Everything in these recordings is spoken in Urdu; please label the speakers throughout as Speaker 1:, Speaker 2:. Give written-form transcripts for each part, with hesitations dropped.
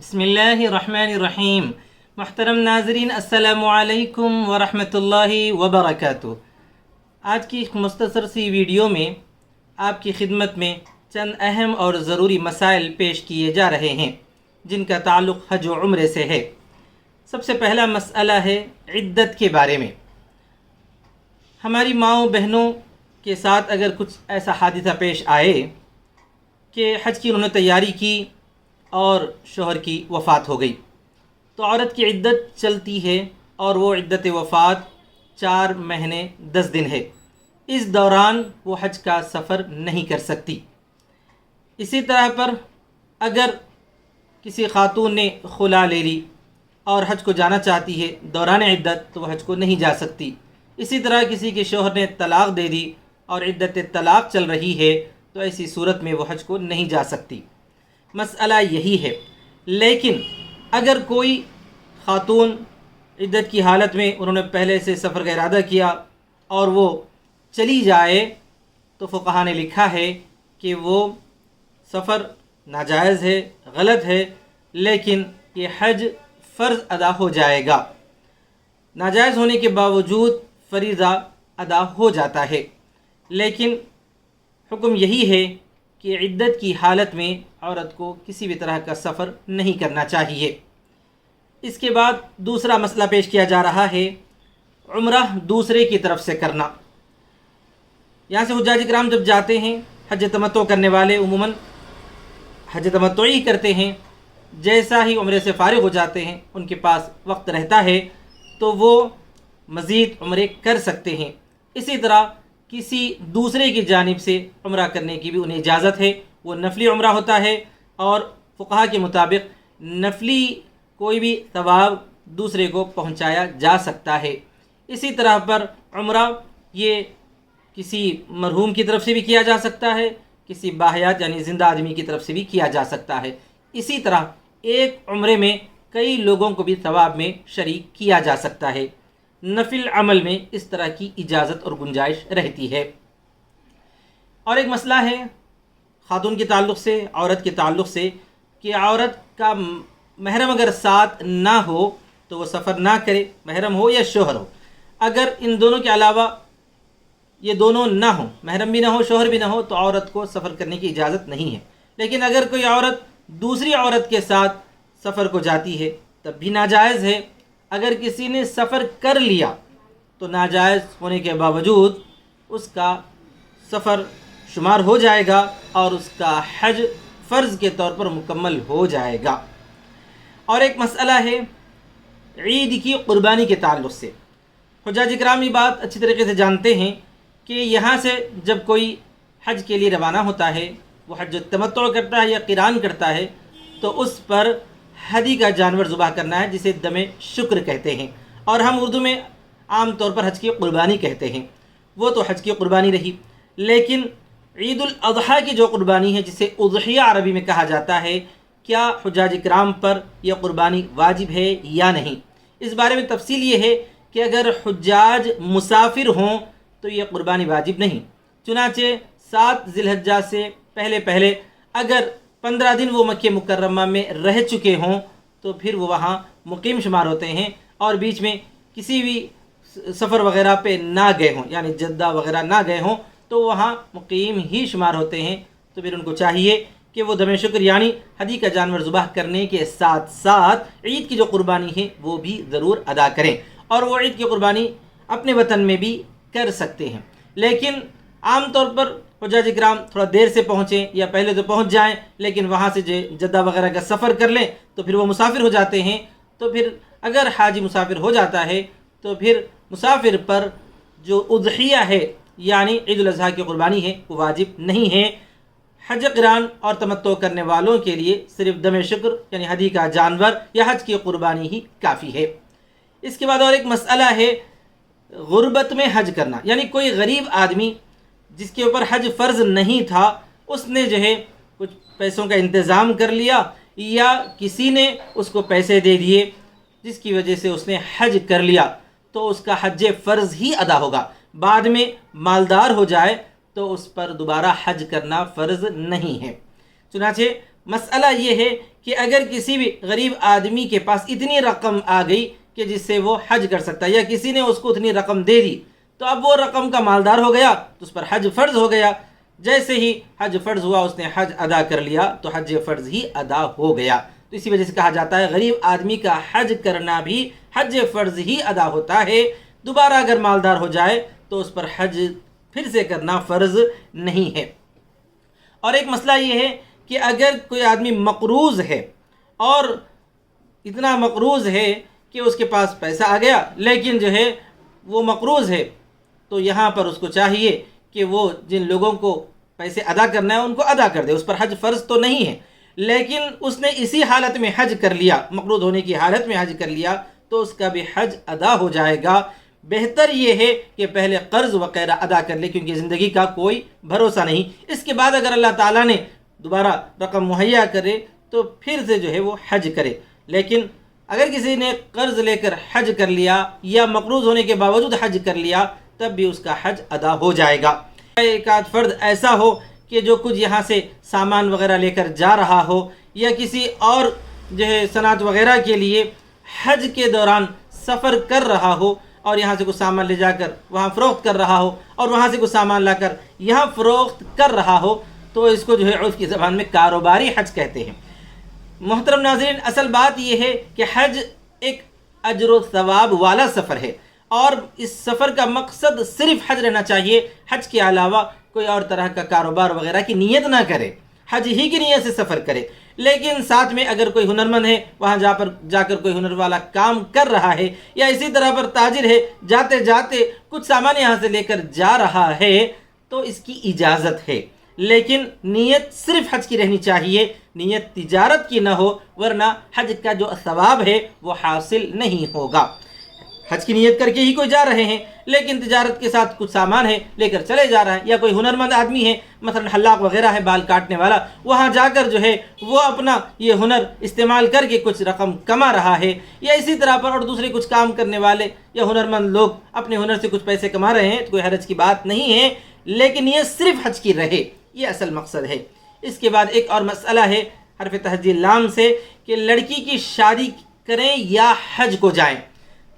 Speaker 1: بسم اللہ الرحمن الرحیم۔ محترم ناظرین، السلام علیکم ورحمۃ اللہ وبرکاتہ۔ آج کی مختصر سی ویڈیو میں آپ کی خدمت میں چند اہم اور ضروری مسائل پیش کیے جا رہے ہیں جن کا تعلق حج و عمرے سے ہے۔ سب سے پہلا مسئلہ ہے عدت کے بارے میں۔ ہماری ماؤں بہنوں کے ساتھ اگر کچھ ایسا حادثہ پیش آئے کہ حج کی انہوں نے تیاری کی اور شوہر کی وفات ہو گئی، تو عورت کی عدت چلتی ہے اور وہ عدت وفات 4 مہینے 10 دن ہے۔ اس دوران وہ حج کا سفر نہیں کر سکتی۔ اسی طرح پر اگر کسی خاتون نے خلا لے لی اور حج کو جانا چاہتی ہے دوران عدت، تو وہ حج کو نہیں جا سکتی۔ اسی طرح کسی کے شوہر نے طلاق دے دی اور عدت طلاق چل رہی ہے، تو ایسی صورت میں وہ حج کو نہیں جا سکتی۔ مسئلہ یہی ہے۔ لیکن اگر کوئی خاتون عدت کی حالت میں انہوں نے پہلے سے سفر کا ارادہ کیا اور وہ چلی جائے، تو فقہاء نے لکھا ہے کہ وہ سفر ناجائز ہے، غلط ہے، لیکن یہ حج فرض ادا ہو جائے گا۔ ناجائز ہونے کے باوجود فریضہ ادا ہو جاتا ہے، لیکن حکم یہی ہے کہ عدت کی حالت میں عورت کو کسی بھی طرح کا سفر نہیں کرنا چاہیے۔ اس کے بعد دوسرا مسئلہ پیش کیا جا رہا ہے عمرہ دوسرے کی طرف سے کرنا۔ یہاں سے حجاج کرام جب جاتے ہیں، حج تمتع کرنے والے عموماً حج تمتعی کرتے ہیں، جیسا ہی عمرے سے فارغ ہو جاتے ہیں، ان کے پاس وقت رہتا ہے تو وہ مزید عمرے کر سکتے ہیں۔ اسی طرح کسی دوسرے کی جانب سے عمرہ کرنے کی بھی انہیں اجازت ہے۔ وہ نفلی عمرہ ہوتا ہے اور فقہاء کے مطابق نفلی کوئی بھی ثواب دوسرے کو پہنچایا جا سکتا ہے۔ اسی طرح پر عمرہ یہ کسی مرحوم کی طرف سے بھی کیا جا سکتا ہے، کسی باحیات یعنی زندہ آدمی کی طرف سے بھی کیا جا سکتا ہے۔ اسی طرح ایک عمرے میں کئی لوگوں کو بھی ثواب میں شریک کیا جا سکتا ہے۔ نفل عمل میں اس طرح کی اجازت اور گنجائش رہتی ہے۔ اور ایک مسئلہ ہے خاتون کے تعلق سے، عورت کے تعلق سے، کہ عورت کا محرم اگر ساتھ نہ ہو تو وہ سفر نہ کرے، محرم ہو یا شوہر ہو۔ اگر ان دونوں کے علاوہ یہ دونوں نہ ہوں، محرم بھی نہ ہو شوہر بھی نہ ہو، تو عورت کو سفر کرنے کی اجازت نہیں ہے۔ لیکن اگر کوئی عورت دوسری عورت کے ساتھ سفر کو جاتی ہے تب بھی ناجائز ہے۔ اگر کسی نے سفر کر لیا تو ناجائز ہونے کے باوجود اس کا سفر شمار ہو جائے گا اور اس کا حج فرض کے طور پر مکمل ہو جائے گا۔ اور ایک مسئلہ ہے عید کی قربانی کے تعلق سے۔ حجاج کرام یہ بات اچھی طریقے سے جانتے ہیں کہ یہاں سے جب کوئی حج کے لیے روانہ ہوتا ہے، وہ حج تمتع کرتا ہے یا قران کرتا ہے، تو اس پر ہدی کا جانور ذبح کرنا ہے، جسے دم شکر کہتے ہیں، اور ہم اردو میں عام طور پر حج کی قربانی کہتے ہیں۔ وہ تو حج کی قربانی رہی، لیکن عید الاضحیٰ کی جو قربانی ہے، جسے اضحیہ عربی میں کہا جاتا ہے، کیا حجاج کرام پر یہ قربانی واجب ہے یا نہیں؟ اس بارے میں تفصیل یہ ہے کہ اگر حجاج مسافر ہوں تو یہ قربانی واجب نہیں۔ چنانچہ 7 ذی الحجہ سے پہلے اگر 15 دن وہ مکہ مکرمہ میں رہ چکے ہوں تو پھر وہ وہاں مقیم شمار ہوتے ہیں، اور بیچ میں کسی بھی سفر وغیرہ پہ نہ گئے ہوں، یعنی جدہ وغیرہ نہ گئے ہوں، تو وہاں مقیم ہی شمار ہوتے ہیں۔ تو پھر ان کو چاہیے کہ وہ دم شکر یعنی ہدی کا جانور ذبح کرنے کے ساتھ ساتھ عید کی جو قربانی ہے وہ بھی ضرور ادا کریں، اور وہ عید کی قربانی اپنے وطن میں بھی کر سکتے ہیں۔ لیکن عام طور پر حجاج کرام تھوڑا دیر سے پہنچیں یا پہلے تو پہنچ جائیں، لیکن وہاں سے جدہ وغیرہ کا سفر کر لیں تو پھر وہ مسافر ہو جاتے ہیں۔ تو پھر اگر حاجی مسافر ہو جاتا ہے تو پھر مسافر پر جو اضحیہ ہے یعنی عید الاضحیٰ کی قربانی ہے وہ واجب نہیں ہے۔ حج قران اور تمتع کرنے والوں کے لیے صرف دم شکر یعنی ہدی کا جانور یا حج کی قربانی ہی کافی ہے۔ اس کے بعد اور ایک مسئلہ ہے غربت میں حج کرنا، یعنی کوئی غریب آدمی جس کے اوپر حج فرض نہیں تھا، اس نے جو ہے کچھ پیسوں کا انتظام کر لیا یا کسی نے اس کو پیسے دے دیے جس کی وجہ سے اس نے حج کر لیا، تو اس کا حج فرض ہی ادا ہوگا۔ بعد میں مالدار ہو جائے تو اس پر دوبارہ حج کرنا فرض نہیں ہے۔ چنانچہ مسئلہ یہ ہے کہ اگر کسی بھی غریب آدمی کے پاس اتنی رقم آ گئی کہ جس سے وہ حج کر سکتا ہے، یا کسی نے اس کو اتنی رقم دے دی تو اب وہ رقم کا مالدار ہو گیا تو اس پر حج فرض ہو گیا، جیسے ہی حج فرض ہوا اس نے حج ادا کر لیا تو حج فرض ہی ادا ہو گیا۔ تو اسی وجہ سے کہا جاتا ہے غریب آدمی کا حج کرنا بھی حج فرض ہی ادا ہوتا ہے، دوبارہ اگر مالدار ہو جائے تو اس پر حج پھر سے کرنا فرض نہیں ہے۔ اور ایک مسئلہ یہ ہے کہ اگر کوئی آدمی مقروض ہے اور اتنا مقروض ہے کہ اس کے پاس پیسہ آ گیا لیکن جو ہے وہ مقروض ہے، تو یہاں پر اس کو چاہیے کہ وہ جن لوگوں کو پیسے ادا کرنا ہے ان کو ادا کر دے، اس پر حج فرض تو نہیں ہے، لیکن اس نے اسی حالت میں حج کر لیا، مقروض ہونے کی حالت میں حج کر لیا تو اس کا بھی حج ادا ہو جائے گا۔ بہتر یہ ہے کہ پہلے قرض وغیرہ ادا کر لے کیونکہ زندگی کا کوئی بھروسہ نہیں، اس کے بعد اگر اللہ تعالیٰ نے دوبارہ رقم مہیا کرے تو پھر سے جو ہے وہ حج کرے۔ لیکن اگر کسی نے قرض لے کر حج کر لیا یا مقروض ہونے کے باوجود حج کر لیا تب بھی اس کا حج ادا ہو جائے گا۔ ایک آدھ فرد ایسا ہو کہ جو کچھ یہاں سے سامان وغیرہ لے کر جا رہا ہو یا کسی اور جو ہے صنعت وغیرہ کے لیے حج کے دوران سفر کر رہا ہو اور یہاں سے کچھ سامان لے جا کر وہاں فروخت کر رہا ہو اور وہاں سے کچھ سامان لا کر یہاں فروخت کر رہا ہو تو اس کو جو ہے عرف کی زبان میں کاروباری حج کہتے ہیں۔ محترم ناظرین، اصل بات یہ ہے کہ حج ایک اجر و ثواب والا سفر ہے اور اس سفر کا مقصد صرف حج رہنا چاہیے، حج کے علاوہ کوئی اور طرح کا کاروبار وغیرہ کی نیت نہ کرے، حج ہی کی نیت سے سفر کرے۔ لیکن ساتھ میں اگر کوئی ہنرمند ہے وہاں جا کر کوئی ہنر والا کام کر رہا ہے یا اسی طرح پر تاجر ہے جاتے جاتے کچھ سامان یہاں سے لے کر جا رہا ہے تو اس کی اجازت ہے، لیکن نیت صرف حج کی رہنی چاہیے، نیت تجارت کی نہ ہو ورنہ حج کا جو ثواب ہے وہ حاصل نہیں ہوگا۔ حج کی نیت کر کے ہی کوئی جا رہے ہیں لیکن تجارت کے ساتھ کچھ سامان ہے لے کر چلے جا رہا ہے، یا کوئی ہنرمند آدمی ہے مثلا حلاق وغیرہ ہے بال کاٹنے والا، وہاں جا کر جو ہے وہ اپنا یہ ہنر استعمال کر کے کچھ رقم کما رہا ہے، یا اسی طرح پر اور دوسرے کچھ کام کرنے والے یا ہنرمند لوگ اپنے ہنر سے کچھ پیسے کما رہے ہیں تو کوئی حرج کی بات نہیں ہے، لیکن یہ صرف حج کی رہے، یہ اصل مقصد ہے۔ اس کے بعد ایک اور مسئلہ ہے حرف تہجی لام سے کہ لڑکی کی شادی کریں یا حج کو جائیں۔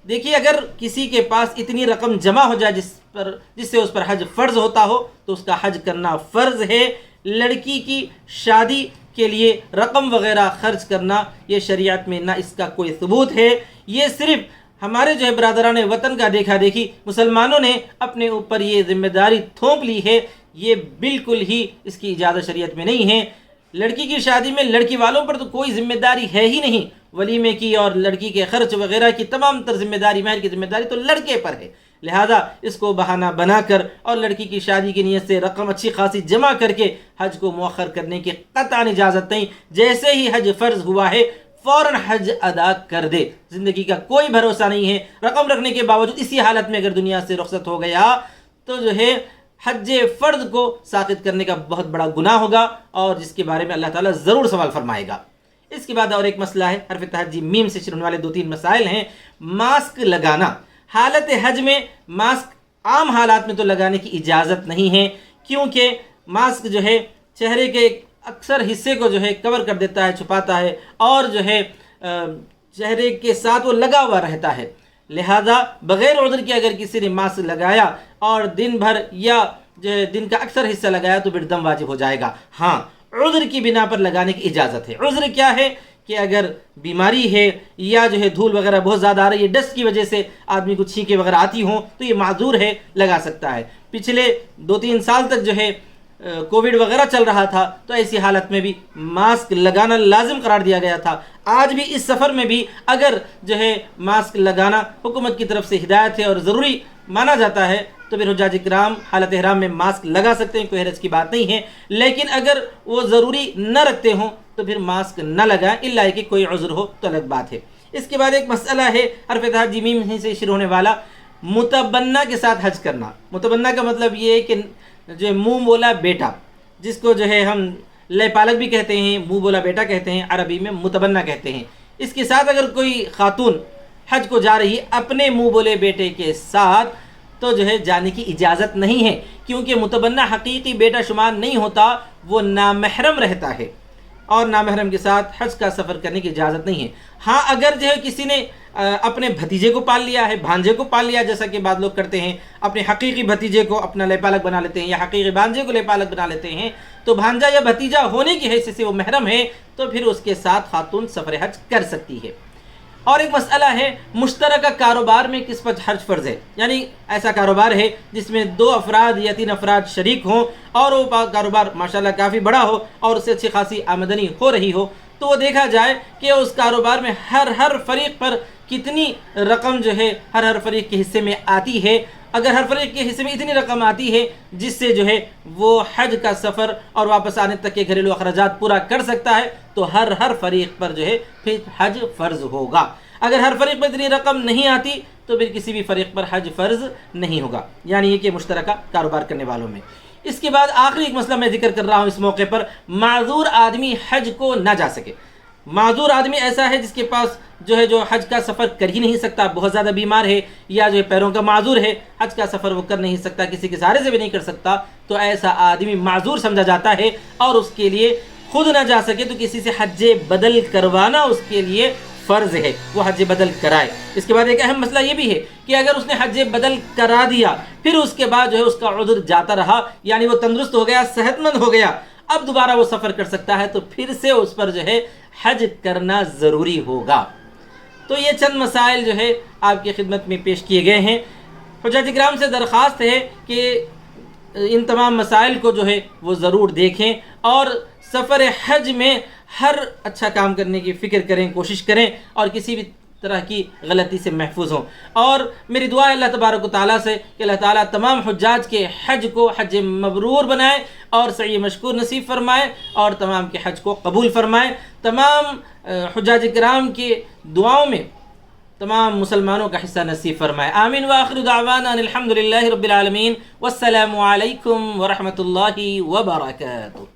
Speaker 1: دیکھیے اگر کسی کے پاس اتنی رقم جمع ہو جائے جس سے اس پر حج فرض ہوتا ہو تو اس کا حج کرنا فرض ہے۔ لڑکی کی شادی کے لیے رقم وغیرہ خرچ کرنا یہ شریعت میں نہ اس کا کوئی ثبوت ہے، یہ صرف ہمارے جو ہے برادران وطن کا دیکھا دیکھی مسلمانوں نے اپنے اوپر یہ ذمہ داری تھوپ لی ہے، یہ بالکل ہی اس کی اجازت شریعت میں نہیں ہے۔ لڑکی کی شادی میں لڑکی والوں پر تو کوئی ذمہ داری ہے ہی نہیں، ولیمے کی اور لڑکی کے خرچ وغیرہ کی تمام تر ذمہ داری، مہر کی ذمہ داری تو لڑکے پر ہے، لہذا اس کو بہانہ بنا کر اور لڑکی کی شادی کی نیت سے رقم اچھی خاصی جمع کر کے حج کو مؤخر کرنے کی قطعاً اجازت نہیں۔ جیسے ہی حج فرض ہوا ہے فوراً حج ادا کر دے، زندگی کا کوئی بھروسہ نہیں ہے، رقم رکھنے کے باوجود اسی حالت میں اگر دنیا سے رخصت ہو گیا تو جو ہے حج فرض کو ساقط کرنے کا بہت بڑا گناہ ہوگا اور جس کے بارے میں اللہ تعالیٰ ضرور سوال فرمائے گا۔ اس کے بعد اور ایک مسئلہ ہے، حرف تہجی میم سے شروع ہونے والے 2-3 مسائل ہیں۔ ماسک لگانا، حالت حج میں ماسک عام حالات میں تو لگانے کی اجازت نہیں ہے کیونکہ ماسک جو ہے چہرے کے اکثر حصے کو جو ہے کور کر دیتا ہے، چھپاتا ہے اور جو ہے چہرے کے ساتھ وہ لگا ہوا رہتا ہے، لہذا بغیر عذر کے اگر کسی نے ماسک لگایا اور دن بھر یا جو ہے دن کا اکثر حصہ لگایا تو پھر دم واجب ہو جائے گا۔ ہاں عذر کی بنا پر لگانے کی اجازت ہے۔ عذر کیا ہے کہ اگر بیماری ہے یا جو ہے دھول وغیرہ بہت زیادہ آ رہی ہے، ڈسٹ کی وجہ سے آدمی کو چھینکیں وغیرہ آتی ہوں تو یہ معذور ہے، لگا سکتا ہے۔ پچھلے 2-3 سال تک جو ہے کووڈ وغیرہ چل رہا تھا تو ایسی حالت میں بھی ماسک لگانا لازم قرار دیا گیا تھا۔ آج بھی اس سفر میں بھی اگر جو ہے ماسک لگانا حکومت کی طرف سے ہدایت ہے اور ضروری مانا جاتا ہے تو پھر حجاج کرام حالت احرام میں ماسک لگا سکتے ہیں، کوئی حرج کی بات نہیں ہے، لیکن اگر وہ ضروری نہ رکھتے ہوں تو پھر ماسک نہ لگائیں الا کہ کوئی عذر ہو تو الگ بات ہے۔ اس کے بعد ایک مسئلہ ہے حرف تہجی میم سے شروع ہونے والا، متبنہ کے ساتھ حج کرنا۔ متبنہ کا مطلب یہ ہے کہ جو منہ بولا بیٹا، جس کو جو ہے ہم لے پالک بھی کہتے ہیں، منہ بولا بیٹا کہتے ہیں، عربی میں متبنہ کہتے ہیں۔ اس کے ساتھ اگر کوئی خاتون حج کو جا رہی ہے اپنے منہ بولے بیٹے کے ساتھ تو جو ہے جانے کی اجازت نہیں ہے، کیونکہ متبنہ حقیقی بیٹا شمار نہیں ہوتا، وہ نامحرم رہتا ہے۔ اور نامحرم کے ساتھ حج کا سفر کرنے کی اجازت نہیں ہے۔ ہاں اگر جو ہے کسی نے اپنے بھتیجے کو پال لیا ہے، بھانجے کو پال لیا، جیسا کہ بعض لوگ کرتے ہیں، اپنے حقیقی بھتیجے کو اپنا لیپالک بنا لیتے ہیں یا حقیقی بھانجے کو لیپالک بنا لیتے ہیں، تو بھانجا یا بھتیجا ہونے کی حیثیت سے وہ محرم ہے، تو پھر اس کے ساتھ خاتون سفر حج کر سکتی ہے۔ اور ایک مسئلہ ہے مشترکہ کاروبار میں کس پر حج فرض ہے، یعنی ایسا کاروبار ہے جس میں 2 افراد یا 3 افراد شریک ہوں اور وہ کاروبار ماشاءاللہ کافی بڑا ہو اور اس سے اچھی خاصی آمدنی ہو رہی ہو، تو وہ دیکھا جائے کہ اس کاروبار میں ہر فریق پر کتنی رقم جو ہے ہر فریق کے حصے میں آتی ہے۔ اگر ہر فریق کے حصے میں اتنی رقم آتی ہے جس سے جو ہے وہ حج کا سفر اور واپس آنے تک کے گھریلو اخراجات پورا کر سکتا ہے، تو ہر فریق پر جو ہے پھر حج فرض ہوگا۔ اگر ہر فریق میں اتنی رقم نہیں آتی تو پھر کسی بھی فریق پر حج فرض نہیں ہوگا، یعنی یہ کہ مشترکہ کاروبار کرنے والوں میں۔ اس کے بعد آخری ایک مسئلہ میں ذکر کر رہا ہوں اس موقع پر، معذور آدمی حج کو نہ جا سکے۔ معذور آدمی ایسا ہے جس کے پاس جو ہے جو حج کا سفر کر ہی نہیں سکتا، بہت زیادہ بیمار ہے یا جو ہے پیروں کا معذور ہے، حج کا سفر وہ کر نہیں سکتا، کسی کے سہارے سے بھی نہیں کر سکتا، تو ایسا آدمی معذور سمجھا جاتا ہے اور اس کے لیے خود نہ جا سکے تو کسی سے حج بدل کروانا اس کے لیے فرض ہے، وہ حج بدل کرائے۔ اس کے بعد ایک اہم مسئلہ یہ بھی ہے کہ اگر اس نے حج بدل کرا دیا پھر اس کے بعد جو ہے اس کا عذر جاتا رہا، یعنی وہ تندرست ہو گیا، صحت مند ہو گیا، اب دوبارہ وہ سفر کر سکتا ہے، تو پھر سے اس پر جو ہے حج کرنا ضروری ہوگا۔ تو یہ چند مسائل جو ہے آپ کی خدمت میں پیش کیے گئے ہیں۔ حجاج کرام سے درخواست ہے کہ ان تمام مسائل کو جو ہے وہ ضرور دیکھیں اور سفر حج میں ہر اچھا کام کرنے کی فکر کریں، کوشش کریں اور کسی بھی طرح کی غلطی سے محفوظ ہوں۔ اور میری دعا ہے اللہ تبارک و تعالیٰ سے کہ اللہ تعالیٰ تمام حجاج کے حج کو حج مبرور بنائے اور سعی مشکور نصیب فرمائے اور تمام کے حج کو قبول فرمائے۔ تمام حجاج کرام کی دعاؤں میں تمام مسلمانوں کا حصہ نصیب فرمائے۔ آمین وآخر دعوانا ان الحمد للہ رب العالمین، والسلام علیکم ورحمۃ اللہ وبرکاتہ۔